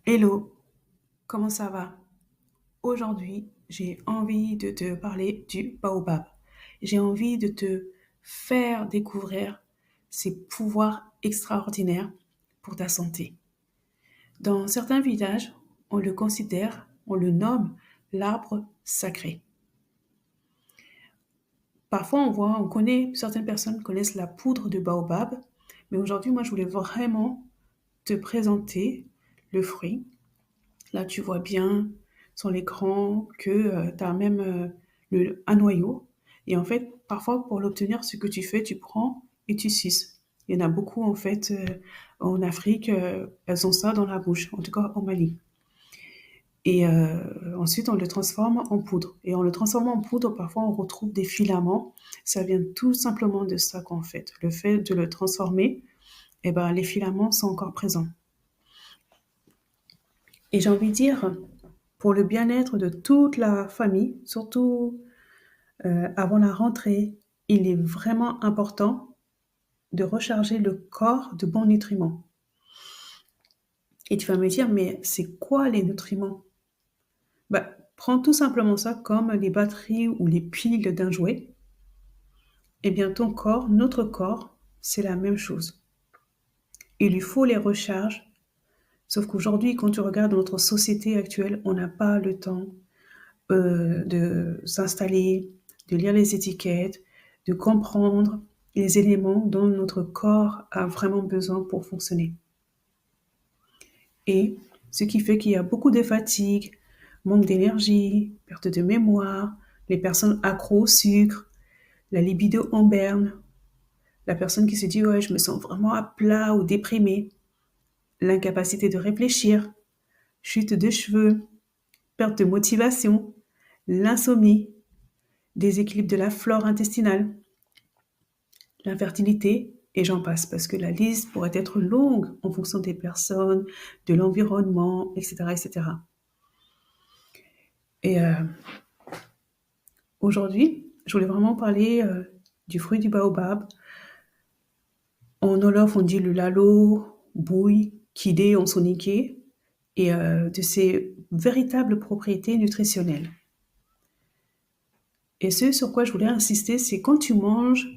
Hello, comment ça va? Aujourd'hui, j'ai envie de te parler du baobab. J'ai envie de te faire découvrir ses pouvoirs extraordinaires pour ta santé. Dans certains villages, on le nomme l'arbre sacré. Parfois, on connaît, certaines personnes connaissent la poudre de baobab, mais aujourd'hui, moi, je voulais vraiment te présenter le fruit. Là, tu vois bien sur l'écran que tu as même un noyau. Et en fait, parfois, pour l'obtenir, ce que tu fais, tu prends et tu suces. Il y en a beaucoup, en fait, en Afrique, elles ont ça dans la bouche, en tout cas au Mali. Et ensuite, on le transforme en poudre. Et en le transformant en poudre, parfois, on retrouve des filaments. Ça vient tout simplement de ça qu'en fait. Le fait de le transformer, eh ben, les filaments sont encore présents. Et j'ai envie de dire, pour le bien-être de toute la famille, surtout avant la rentrée, il est vraiment important de recharger le corps de bons nutriments. Et tu vas me dire, mais c'est quoi les nutriments? Bah, prends tout simplement ça comme les batteries ou les piles d'un jouet. Eh bien, ton corps, notre corps, c'est la même chose. Il lui faut les recharges. Sauf qu'aujourd'hui, quand tu regardes notre société actuelle, on n'a pas le temps de s'installer, de lire les étiquettes, de comprendre les éléments dont notre corps a vraiment besoin pour fonctionner. Et ce qui fait qu'il y a beaucoup de fatigue, manque d'énergie, perte de mémoire, les personnes accros au sucre, la libido en berne, la personne qui se dit ouais je me sens vraiment à plat ou déprimée, l'incapacité de réfléchir, chute de cheveux, perte de motivation, l'insomnie, déséquilibre de la flore intestinale, l'infertilité, et j'en passe, parce que la liste pourrait être longue en fonction des personnes, de l'environnement, etc., etc. Et aujourd'hui, je voulais vraiment parler du fruit du baobab. En Wolof, on dit le lalo, bouille, kidé en soniké, et de ses véritables propriétés nutritionnelles. Et ce sur quoi je voulais insister, c'est quand tu manges,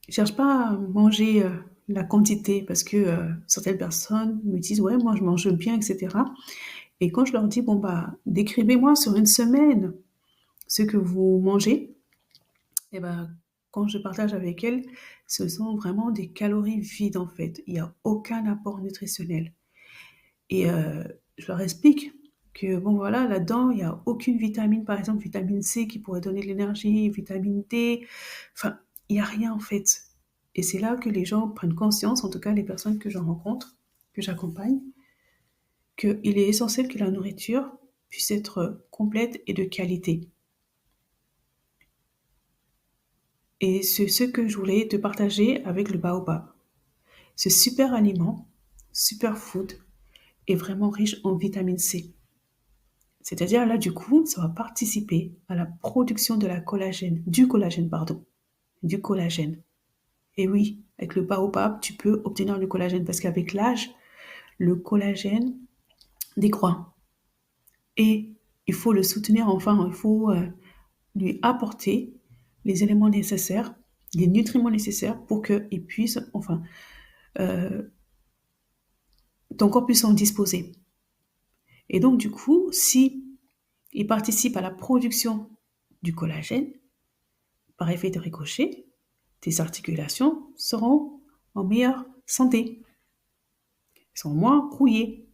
cherche pas à manger la quantité parce que certaines personnes me disent ouais moi je mange bien etc. Et quand je leur dis bon bah décrivez-moi sur une semaine ce que vous mangez, et ben quand je partage avec elles, ce sont vraiment des calories vides en fait. Il n'y a aucun apport nutritionnel. Et je leur explique que bon voilà là-dedans il n'y a aucune vitamine par exemple vitamine C qui pourrait donner de l'énergie, vitamine D, enfin il n'y a rien en fait. Et c'est là que les gens prennent conscience, en tout cas les personnes que je rencontre, que j'accompagne, qu'il est essentiel que la nourriture puisse être complète et de qualité. Et c'est ce que je voulais te partager avec le baobab. Ce super aliment, super food, est vraiment riche en vitamine C. C'est-à-dire là, du coup, ça va participer à la production de la collagène, du collagène, pardon, du collagène. Et oui, avec le baobab, tu peux obtenir le collagène parce qu'avec l'âge, le collagène décroît. Et il faut le soutenir, enfin, il faut lui apporter les éléments nécessaires, les nutriments nécessaires pour qu'il puisse, enfin, euh, ton corps puisse en disposer. Et donc, du coup, si il participe à la production du collagène, par effet de ricochet, tes articulations seront en meilleure santé, seront moins rouillées.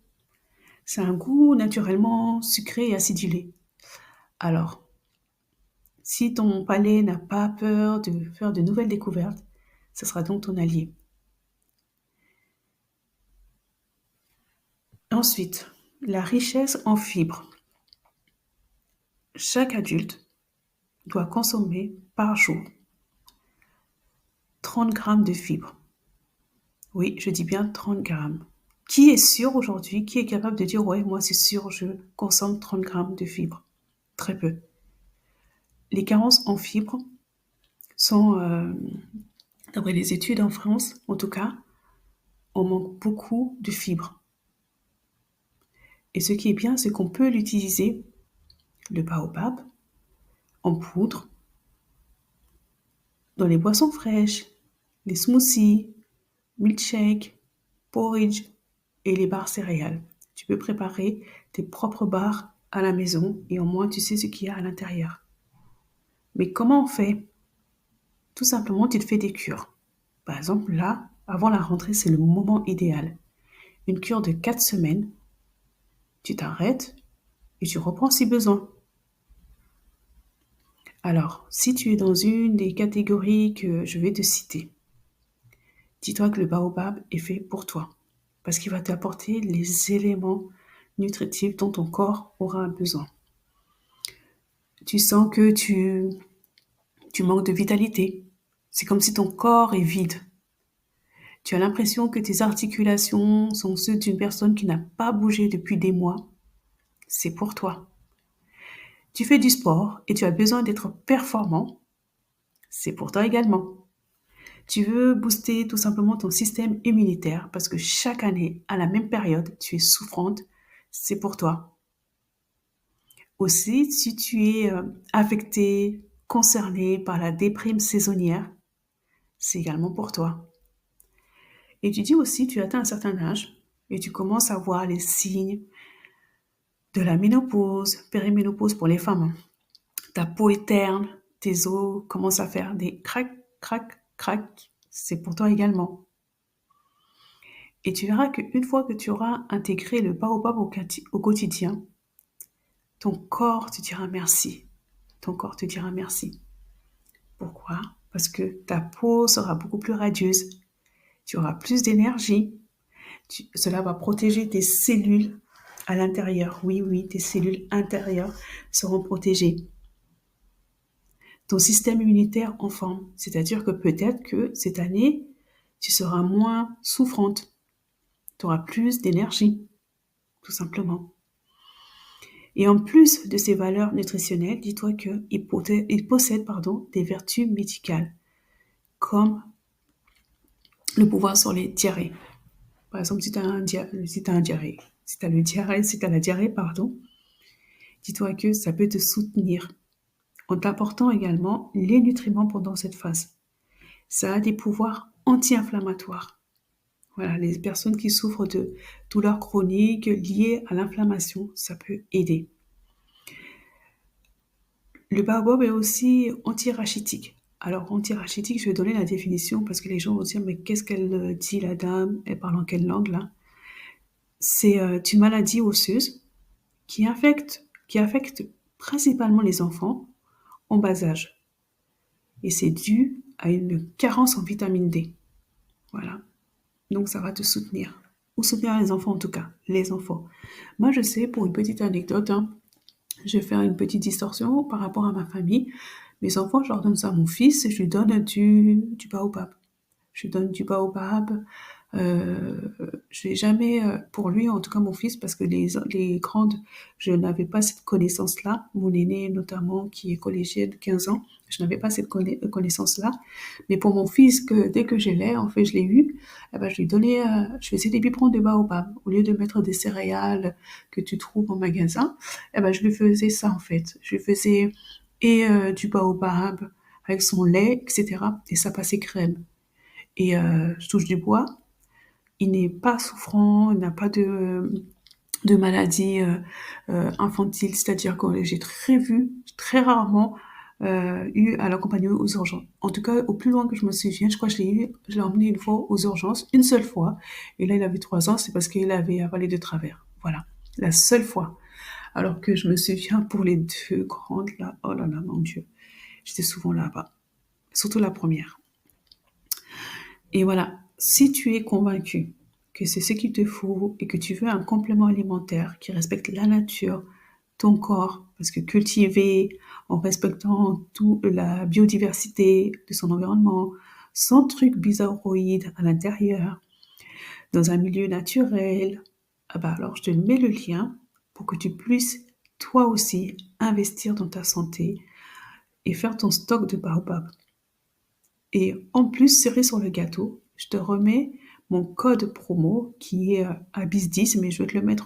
C'est un goût naturellement sucré et acidulé. Alors, si ton palais n'a pas peur de faire de nouvelles découvertes, ce sera donc ton allié. Ensuite, la richesse en fibres. Chaque adulte doit consommer par jour 30 grammes de fibres. Oui, je dis bien 30 grammes. Qui est sûr aujourd'hui, qui est capable de dire ouais, moi c'est sûr, je consomme 30 grammes de fibres? Très peu. Les carences en fibres sont, d'après les études en France, en tout cas, on manque beaucoup de fibres. Et ce qui est bien, c'est qu'on peut l'utiliser, le baobab, en poudre, dans les boissons fraîches, les smoothies, milkshakes, porridge et les barres céréales. Tu peux préparer tes propres barres à la maison et au moins tu sais ce qu'il y a à l'intérieur. Mais comment on fait? Tout simplement, tu te fais des cures. Par exemple, là, avant la rentrée, c'est le moment idéal. Une cure de 4 semaines, tu t'arrêtes et tu reprends si besoin. Alors, si tu es dans une des catégories que je vais te citer, dis-toi que le baobab est fait pour toi parce qu'il va t'apporter les éléments nutritifs dont ton corps aura besoin. Tu sens que tu manques de vitalité. C'est comme si ton corps est vide. Tu as l'impression que tes articulations sont ceux d'une personne qui n'a pas bougé depuis des mois. C'est pour toi. Tu fais du sport et tu as besoin d'être performant. C'est pour toi également. Tu veux booster tout simplement ton système immunitaire parce que chaque année, à la même période, tu es souffrante. C'est pour toi. Aussi, si tu es affecté, concerné par la déprime saisonnière, c'est également pour toi. Et tu dis aussi, tu atteins un certain âge et tu commences à voir les signes de la ménopause, périménopause pour les femmes. Ta peau est terne, tes os commencent à faire des crac, crac, crac. C'est pour toi également. Et tu verras qu'une fois que tu auras intégré le baobab au quotidien, ton corps te dira merci. Ton corps te dira merci. Pourquoi? Parce que ta peau sera beaucoup plus radieuse. Tu auras plus d'énergie. Cela va protéger tes cellules à l'intérieur. Oui, oui, tes cellules intérieures seront protégées. Ton système immunitaire en forme. C'est-à-dire que peut-être que cette année, tu seras moins souffrante. Tu auras plus d'énergie, tout simplement. Et en plus de ces valeurs nutritionnelles, dis-toi qu'il possède des vertus médicales, comme le pouvoir sur les diarrhées. Par exemple, si tu as la diarrhée, dis-toi que ça peut te soutenir en t'apportant également les nutriments pendant cette phase. Ça a des pouvoirs anti-inflammatoires. Voilà, les personnes qui souffrent de douleurs chroniques liées à l'inflammation, ça peut aider. Le baobab est aussi antirachitique. Alors, antirachitique, je vais donner la définition parce que les gens vont se dire, mais qu'est-ce qu'elle dit, la dame? Elle parle en quelle langue, là? C'est une maladie osseuse qui affecte principalement les enfants en bas âge. Et c'est dû à une carence en vitamine D. Voilà. Donc, ça va te soutenir. Ou soutenir les enfants, en tout cas. Les enfants. Moi, je sais, pour une petite anecdote, je vais faire une petite distorsion par rapport à ma famille. Mes enfants, je leur donne ça à mon fils, je lui donne du baobab. Je lui donne du baobab. Je n'ai jamais, pour lui, en tout cas mon fils, parce que les grandes, je n'avais pas cette connaissance-là. Mon aîné, notamment, qui est collégien de 15 ans, je n'avais pas cette connaissance-là. Mais pour mon fils, dès que je l'ai, en fait, je l'ai eu, eh ben, je lui donnais, je faisais des biberons de baobab. Au lieu de mettre des céréales que tu trouves en magasin, eh ben, je lui faisais ça, en fait. Je lui faisais du baobab avec son lait, etc. Et ça passait crème. Et je touche du bois. Il n'est pas souffrant, il n'a pas de maladie infantile, c'est-à-dire que j'ai très rarement eu à l'accompagner aux urgences. En tout cas, au plus loin que je me souviens, je crois que je l'ai emmené une fois aux urgences, une seule fois. Et là, il avait 3 ans, c'est parce qu'il avait avalé de travers. Voilà, la seule fois. Alors que je me souviens pour les 2 grandes, là, oh là là, mon Dieu, j'étais souvent là-bas. Surtout la première. Et voilà, si tu es convaincu que c'est ce qu'il te faut et que tu veux un complément alimentaire qui respecte la nature, ton corps, parce que cultiver en respectant toute la biodiversité de son environnement, sans trucs bizarroïdes à l'intérieur, dans un milieu naturel, ah bah alors je te mets le lien pour que tu puisses toi aussi investir dans ta santé et faire ton stock de baobab. Et en plus, cerise sur le gâteau, je te remets mon code promo qui est ABIS10, mais je vais te le mettre